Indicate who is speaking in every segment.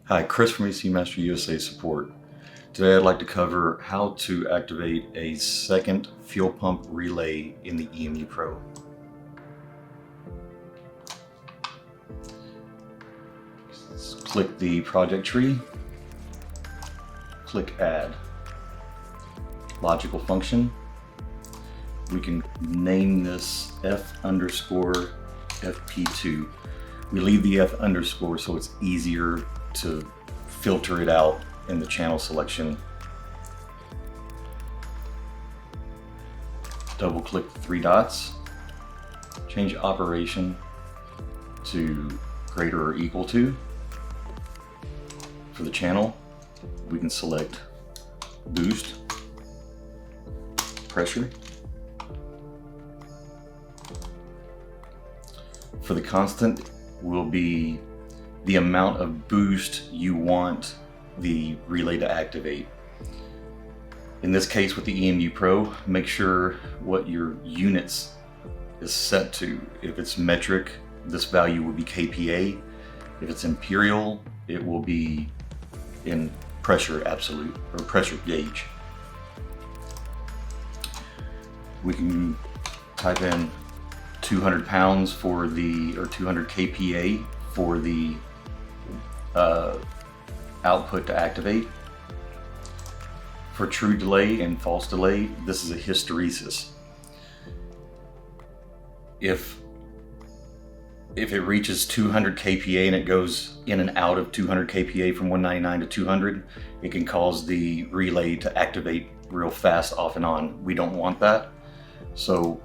Speaker 1: Hi, Chris from ECUMaster USA Support. Today I'd like to cover how to activate a second fuel pump relay in the EMU PRO. Click the project tree, click Add. Logical function. We can name this F_FP2. We leave the F underscore so it's easier to filter it out in the channel selection. Double click the three dots, change operation to greater or equal to. For the channel, we can select boost, pressure. For the constant will be the amount of boost you want the relay to activate. In this case with the EMU PRO, make sure what your units is set to. If it's metric, this value will be kPa. If it's imperial, it will be in pressure absolute or pressure gauge. We can type in 200 pounds for the, or 200 kPa for the output to activate. For true delay and false delay, this is a hysteresis. If it reaches 200 kPa and it goes in and out of 200 kPa from 199 to 200, it can cause the relay to activate real fast off and on. We don't want that. So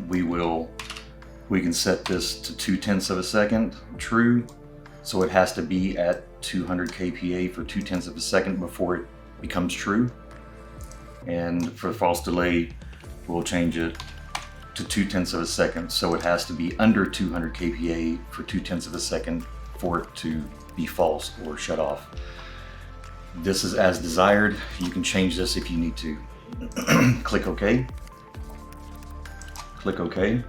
Speaker 1: we can set this to 0.2 of a second true. So it has to be at 200 kPa for 0.2 of a second before it becomes true. And for false delay, we'll change it to 0.2 of a second. So it has to be under 200 kPa for 0.2 of a second for it to be false or shut off. This is as desired. You can change this if you need to. Click OK. Click OK.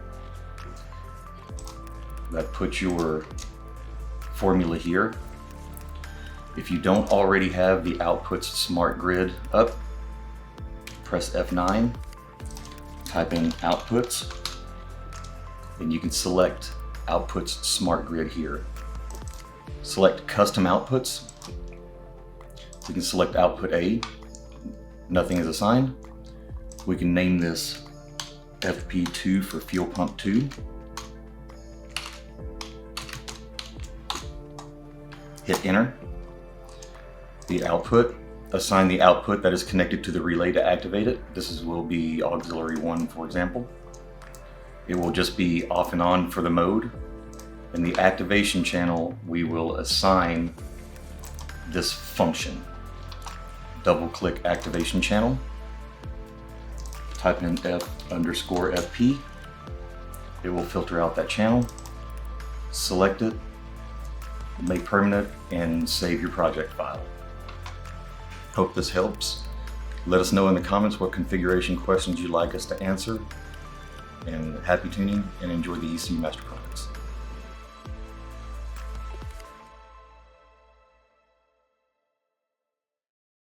Speaker 1: That puts your formula here. If you don't already have the outputs smart grid up, press F9, type in outputs, and you can select outputs smart grid here. Select custom outputs. We can select output A, nothing is assigned. We can name this FP2 for fuel pump 2. Hit enter. The output, assign the output that is connected to the relay to activate it. This will be auxiliary 1, for example. It will just be off and on for the mode. In the activation channel, we will assign this function. Double click activation channel. Type in F_FP. It will filter out that channel. Select it, make permanent, and save your project file. Hope this helps. Let us know in the comments what configuration questions you'd like us to answer. And happy tuning and enjoy the ECUMaster products.